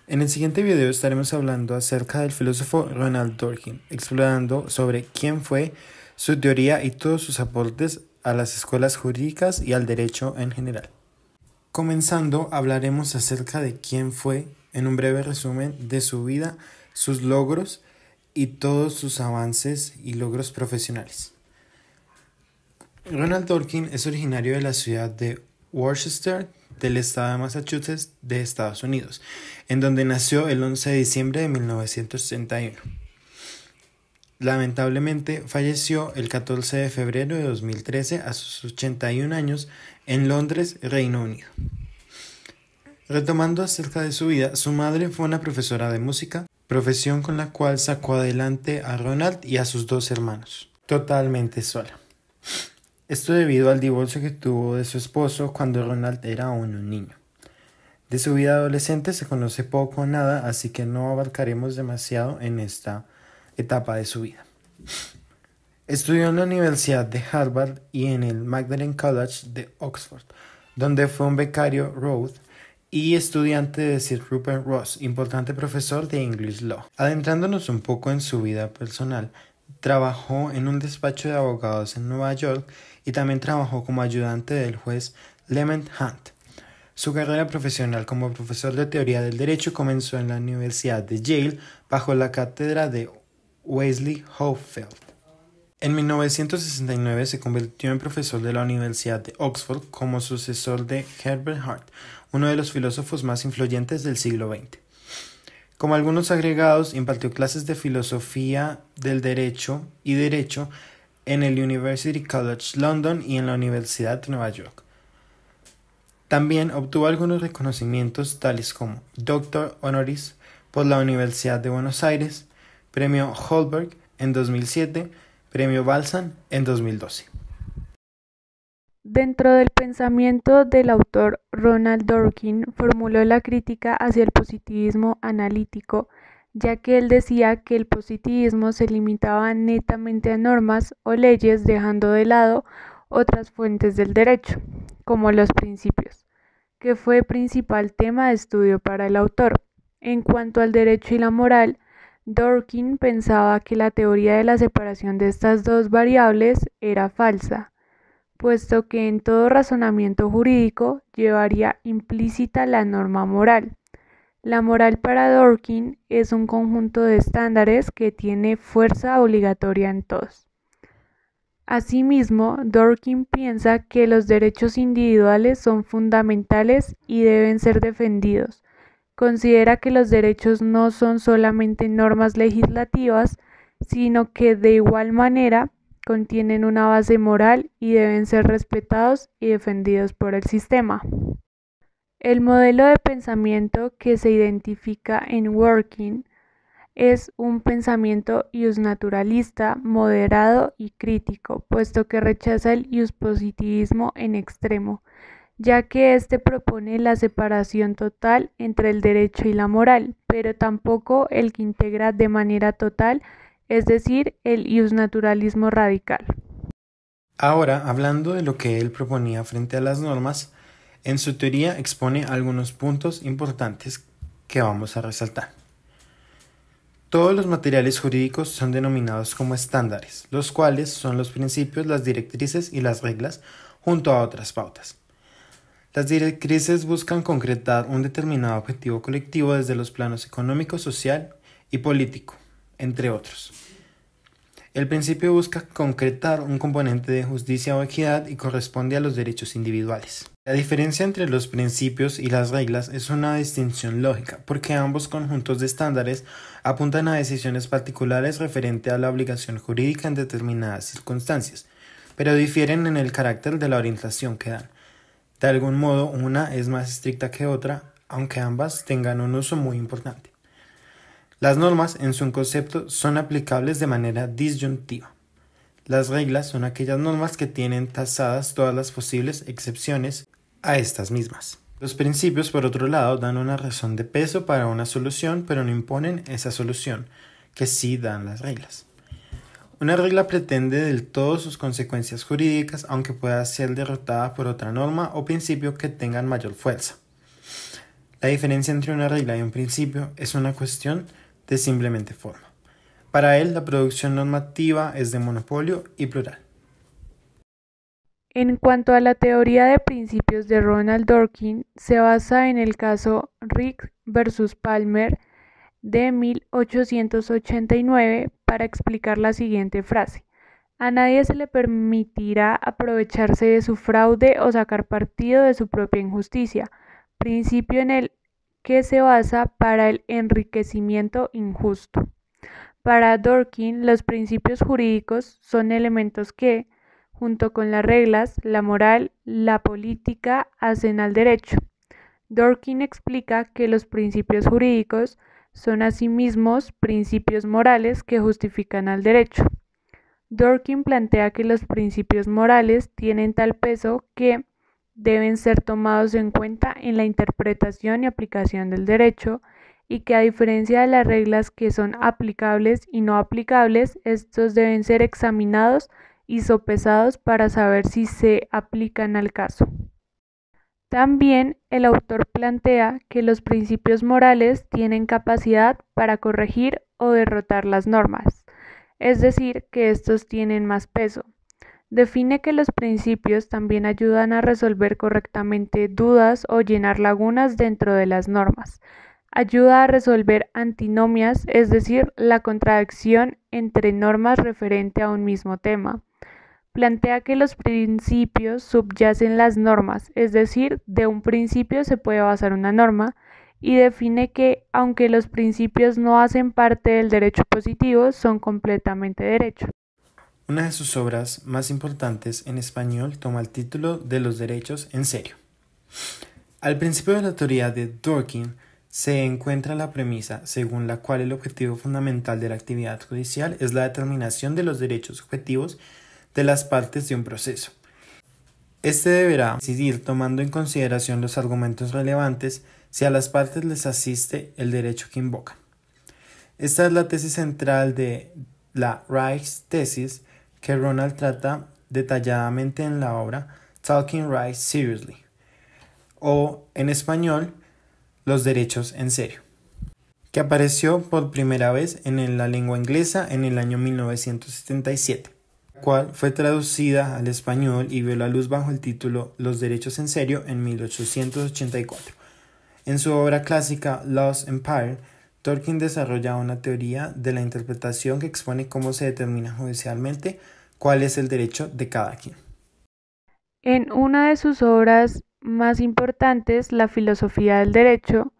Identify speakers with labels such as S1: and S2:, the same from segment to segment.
S1: En el siguiente video estaremos hablando acerca del filósofo Ronald Dworkin, explorando sobre quién fue, su teoría y todos sus aportes a las escuelas jurídicas y al derecho en general. Comenzando, hablaremos acerca de quién fue, en un breve resumen de su vida, sus logros y todos sus avances y logros profesionales. Ronald Dworkin es originario de la ciudad de Worcester, del estado de Massachusetts, de Estados Unidos, en donde nació el 11 de diciembre de 1961. Lamentablemente falleció el 14 de febrero de 2013 a sus 81 años en Londres, Reino Unido. Retomando acerca de su vida, su madre fue una profesora de música, profesión con la cual sacó adelante a Ronald y a sus dos hermanos, totalmente sola. Esto debido al divorcio que tuvo de su esposo cuando Ronald era aún un niño. De su vida adolescente se conoce poco o nada, así que no abarcaremos demasiado en esta etapa de su vida. Estudió en la Universidad de Harvard y en el Magdalen College de Oxford, donde fue un becario Rhodes y estudiante de Sir Rupert Ross, importante profesor de English Law. Adentrándonos un poco en su vida personal, trabajó en un despacho de abogados en Nueva York y también trabajó como ayudante del juez Clement Hunt. Su carrera profesional como profesor de teoría del derecho comenzó en la Universidad de Yale bajo la cátedra de Wesley Hopfield. En 1969 se convirtió en profesor de la Universidad de Oxford como sucesor de Herbert Hart, uno de los filósofos más influyentes del siglo XX. Como algunos agregados, impartió clases de filosofía del derecho y derecho en el University College London y en la Universidad de Nueva York. También obtuvo algunos reconocimientos tales como Doctor Honoris por la Universidad de Buenos Aires, Premio Holberg en 2007, Premio Balzan en 2012.
S2: Dentro del pensamiento del autor Ronald Dworkin formuló la crítica hacia el positivismo analítico, ya que él decía que el positivismo se limitaba netamente a normas o leyes, dejando de lado otras fuentes del derecho, como los principios, que fue principal tema de estudio para el autor. En cuanto al derecho y la moral, Dworkin pensaba que la teoría de la separación de estas dos variables era falsa, puesto que en todo razonamiento jurídico llevaría implícita la norma moral. La moral para Dworkin es un conjunto de estándares que tiene fuerza obligatoria en todos. Asimismo, Dworkin piensa que los derechos individuales son fundamentales y deben ser defendidos. Considera que los derechos no son solamente normas legislativas, sino que de igual manera contienen una base moral y deben ser respetados y defendidos por el sistema. El modelo de pensamiento que se identifica en Dworkin es un pensamiento iusnaturalista, moderado y crítico, puesto que rechaza el iuspositivismo en extremo, ya que éste propone la separación total entre el derecho y la moral, pero tampoco el que integra de manera total, es decir, el iusnaturalismo radical.
S1: Ahora, hablando de lo que él proponía frente a las normas, en su teoría expone algunos puntos importantes que vamos a resaltar. Todos los materiales jurídicos son denominados como estándares, los cuales son los principios, las directrices y las reglas, junto a otras pautas. Las directrices buscan concretar un determinado objetivo colectivo desde los planos económico, social y político, entre otros. El principio busca concretar un componente de justicia o equidad y corresponde a los derechos individuales. La diferencia entre los principios y las reglas es una distinción lógica, porque ambos conjuntos de estándares apuntan a decisiones particulares referente a la obligación jurídica en determinadas circunstancias, pero difieren en el carácter de la orientación que dan. De algún modo, una es más estricta que otra, aunque ambas tengan un uso muy importante. Las normas, en su concepto, son aplicables de manera disyuntiva. Las reglas son aquellas normas que tienen tasadas todas las posibles excepciones a estas mismas. Los principios, por otro lado, dan una razón de peso para una solución, pero no imponen esa solución, que sí dan las reglas. Una regla pretende del todo sus consecuencias jurídicas, aunque pueda ser derrotada por otra norma o principio que tengan mayor fuerza. La diferencia entre una regla y un principio es una cuestión de simplemente forma. Para él, la producción normativa es de monopolio y plural.
S2: En cuanto a la teoría de principios de Ronald Dworkin, se basa en el caso Rick versus Palmer de 1889 para explicar la siguiente frase: a nadie se le permitirá aprovecharse de su fraude o sacar partido de su propia injusticia, principio en el que se basa para el enriquecimiento injusto. Para Dworkin, los principios jurídicos son elementos que, junto con las reglas, la moral, la política, hacen al derecho. Dworkin explica que los principios jurídicos son asimismo principios morales que justifican al derecho. Dworkin plantea que los principios morales tienen tal peso que deben ser tomados en cuenta en la interpretación y aplicación del derecho, y que a diferencia de las reglas que son aplicables y no aplicables, estos deben ser examinados y sopesados para saber si se aplican al caso. También el autor plantea que los principios morales tienen capacidad para corregir o derrotar las normas, es decir, que estos tienen más peso. Define que los principios también ayudan a resolver correctamente dudas o llenar lagunas dentro de las normas. Ayuda a resolver antinomias, es decir, la contradicción entre normas referente a un mismo tema. Plantea que los principios subyacen las normas, es decir, de un principio se puede basar una norma, y define que, aunque los principios no hacen parte del derecho positivo, son completamente derecho.
S1: Una de sus obras más importantes en español toma el título de Los derechos en serio. Al principio de la teoría de Dworkin se encuentra la premisa según la cual el objetivo fundamental de la actividad judicial es la determinación de los derechos objetivos de las partes de un proceso. Este deberá decidir tomando en consideración los argumentos relevantes si a las partes les asiste el derecho que invocan. Esta es la tesis central de la Rights Thesis que Ronald trata detalladamente en la obra Talking Rights Seriously, o en español, Los derechos en serio, que apareció por primera vez en la lengua inglesa en el año 1977, la cual fue traducida al español y vio la luz bajo el título Los derechos en serio en 1884. En su obra clásica Lost Empire, Dworkin desarrolla una teoría de la interpretación que expone cómo se determina judicialmente cuál es el derecho de cada quien.
S2: En una de sus obras más importantes, La filosofía del derecho,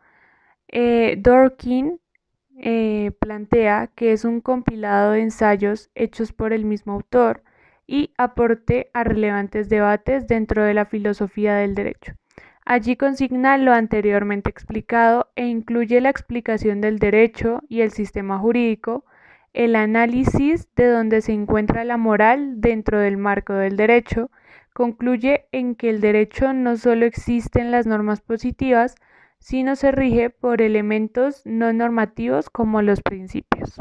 S2: Dworkin plantea que es un compilado de ensayos hechos por el mismo autor y aporte a relevantes debates dentro de la filosofía del derecho. Allí consigna lo anteriormente explicado e incluye la explicación del derecho y el sistema jurídico, el análisis de dónde se encuentra la moral dentro del marco del derecho. Concluye en que el derecho no solo existe en las normas positivas, sino se rige por elementos no normativos como los principios.